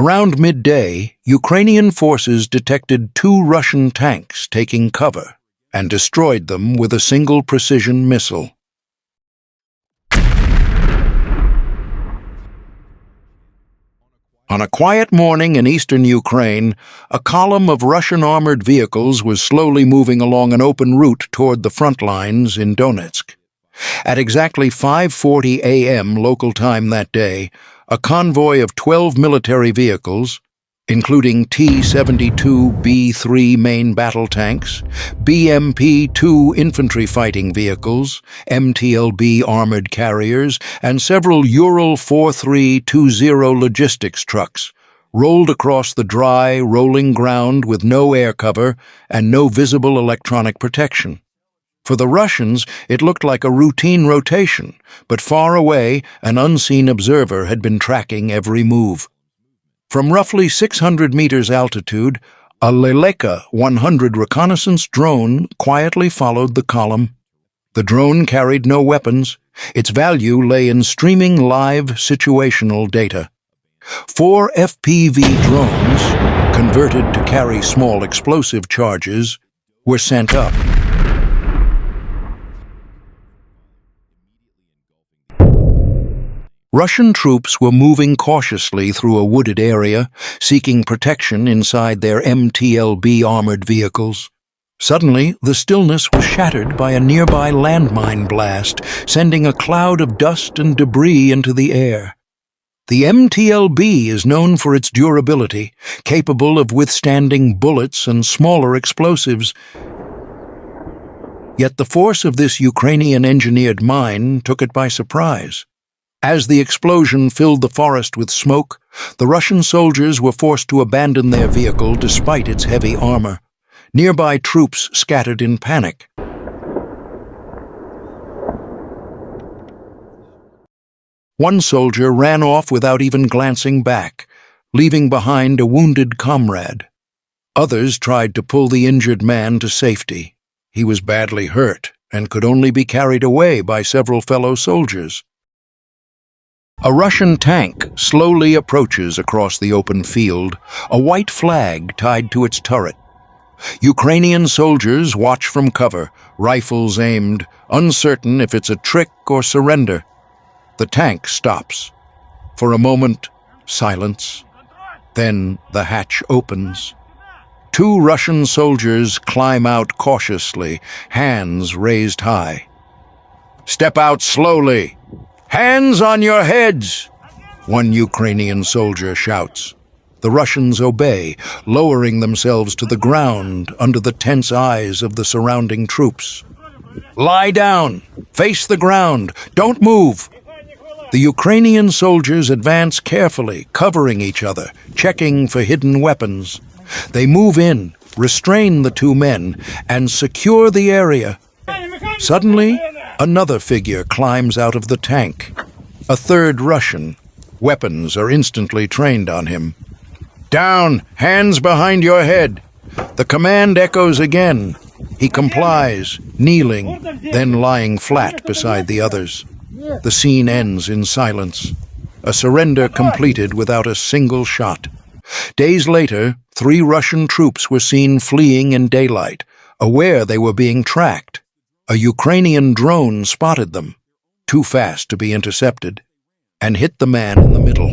Around midday, Ukrainian forces detected 2 Russian tanks taking cover and destroyed them with a single precision missile. On a quiet morning in eastern Ukraine, a column of Russian armored vehicles was slowly moving along an open route toward the front lines in Donetsk. At exactly 5:40 a.m. local time that day, a convoy of 12 military vehicles, including T-72B3 main battle tanks, BMP-2 infantry fighting vehicles, MTLB armored carriers, and several Ural 4320 logistics trucks, rolled across the dry, rolling ground with no air cover and no visible electronic protection. For the Russians, it looked like a routine rotation, but far away, an unseen observer had been tracking every move. From roughly 600 meters altitude, a Leleka 100 reconnaissance drone quietly followed the column. The drone carried no weapons. Its value lay in streaming live situational data. 4 FPV drones, converted to carry small explosive charges, were sent up. Russian troops were moving cautiously through a wooded area, seeking protection inside their MTLB armored vehicles. Suddenly, the stillness was shattered by a nearby landmine blast, sending a cloud of dust and debris into the air. The MTLB is known for its durability, capable of withstanding bullets and smaller explosives. Yet the force of this Ukrainian-engineered mine took it by surprise. As the explosion filled the forest with smoke, the Russian soldiers were forced to abandon their vehicle despite its heavy armor. Nearby troops scattered in panic. One soldier ran off without even glancing back, leaving behind a wounded comrade. Others tried to pull the injured man to safety. He was badly hurt and could only be carried away by several fellow soldiers. A Russian tank slowly approaches across the open field, a white flag tied to its turret. Ukrainian soldiers watch from cover, rifles aimed, uncertain if it's a trick or surrender. The tank stops. For a moment, silence. Then the hatch opens. 2 Russian soldiers climb out cautiously, hands raised high. "Step out slowly! Hands on your heads!" one Ukrainian soldier shouts. The Russians obey, lowering themselves to the ground under the tense eyes of the surrounding troops. "Lie down! Face the ground! Don't move!" The Ukrainian soldiers advance carefully, covering each other, checking for hidden weapons. They move in, restrain the 2 men, and secure the area. Suddenly, another figure climbs out of the tank. A 3rd Russian. Weapons are instantly trained on him. "Down! Hands behind your head!" The command echoes again. He complies, kneeling, then lying flat beside the others. The scene ends in silence. A surrender completed without a single shot. Days later, 3 Russian troops were seen fleeing in daylight, aware they were being tracked. A Ukrainian drone spotted them, too fast to be intercepted, and hit the man in the middle.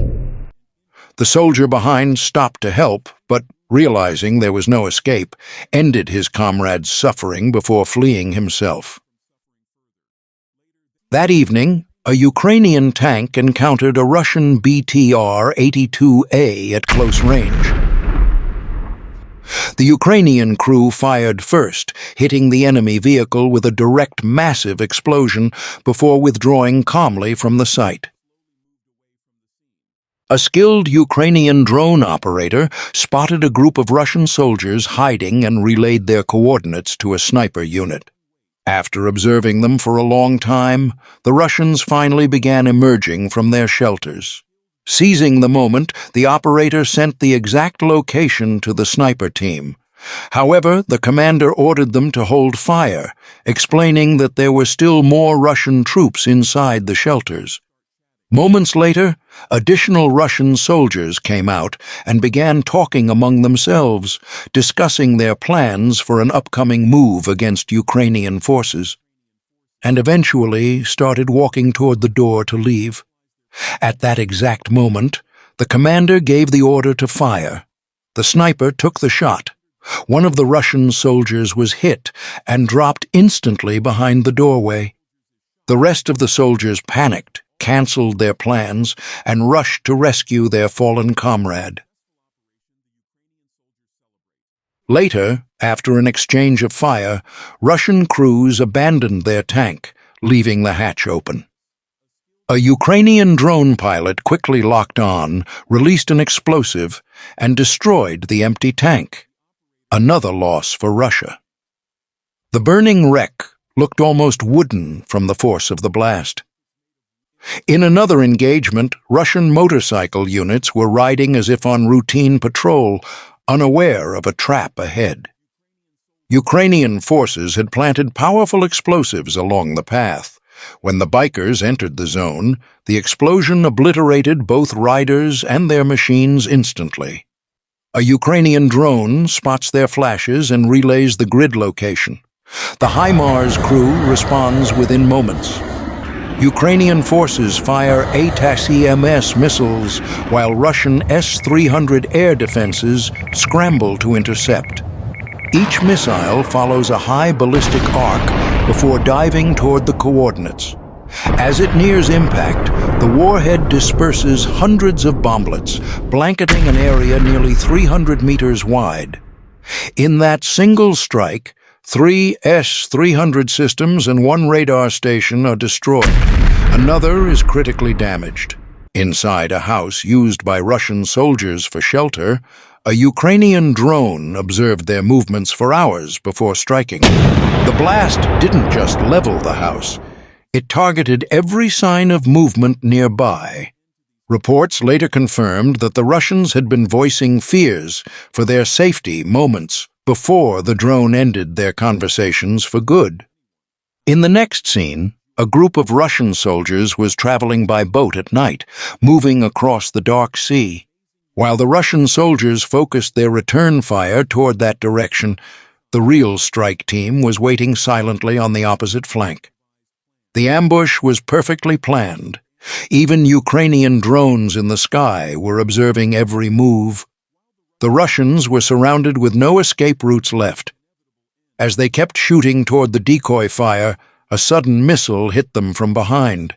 The soldier behind stopped to help, but, realizing there was no escape, ended his comrade's suffering before fleeing himself. That evening, a Ukrainian tank encountered a Russian BTR-82A at close range. The Ukrainian crew fired first, hitting the enemy vehicle with a direct massive explosion before withdrawing calmly from the site. A skilled Ukrainian drone operator spotted a group of Russian soldiers hiding and relayed their coordinates to a sniper unit. After observing them for a long time, the Russians finally began emerging from their shelters. Seizing the moment, the operator sent the exact location to the sniper team. However, the commander ordered them to hold fire, explaining that there were still more Russian troops inside the shelters. Moments later, additional Russian soldiers came out and began talking among themselves, discussing their plans for an upcoming move against Ukrainian forces, and eventually started walking toward the door to leave. At that exact moment, the commander gave the order to fire. The sniper took the shot. One of the Russian soldiers was hit and dropped instantly behind the doorway. The rest of the soldiers panicked, canceled their plans, and rushed to rescue their fallen comrade. Later, after an exchange of fire, Russian crews abandoned their tank, leaving the hatch open. A Ukrainian drone pilot quickly locked on, released an explosive, and destroyed the empty tank. Another loss for Russia. The burning wreck looked almost wooden from the force of the blast. In another engagement, Russian motorcycle units were riding as if on routine patrol, unaware of a trap ahead. Ukrainian forces had planted powerful explosives along the path. When the bikers entered the zone, the explosion obliterated both riders and their machines instantly. A Ukrainian drone spots their flashes and relays the grid location. The HIMARS crew responds within moments. Ukrainian forces fire ATACMS missiles, while Russian S-300 air defenses scramble to intercept. Each missile follows a high ballistic arc before diving toward the coordinates. As it nears impact, the warhead disperses hundreds of bomblets, blanketing an area nearly 300 meters wide. In that single strike, 3 S-300 systems and 1 radar station are destroyed. Another is critically damaged. Inside a house used by Russian soldiers for shelter, a Ukrainian drone observed their movements for hours before striking. The blast didn't just level the house. It targeted every sign of movement nearby. Reports later confirmed that the Russians had been voicing fears for their safety moments before the drone ended their conversations for good. In the next scene, a group of Russian soldiers was traveling by boat at night, moving across the dark sea. While the Russian soldiers focused their return fire toward that direction, the real strike team was waiting silently on the opposite flank. The ambush was perfectly planned. Even Ukrainian drones in the sky were observing every move. The Russians were surrounded with no escape routes left. As they kept shooting toward the decoy fire, a sudden missile hit them from behind.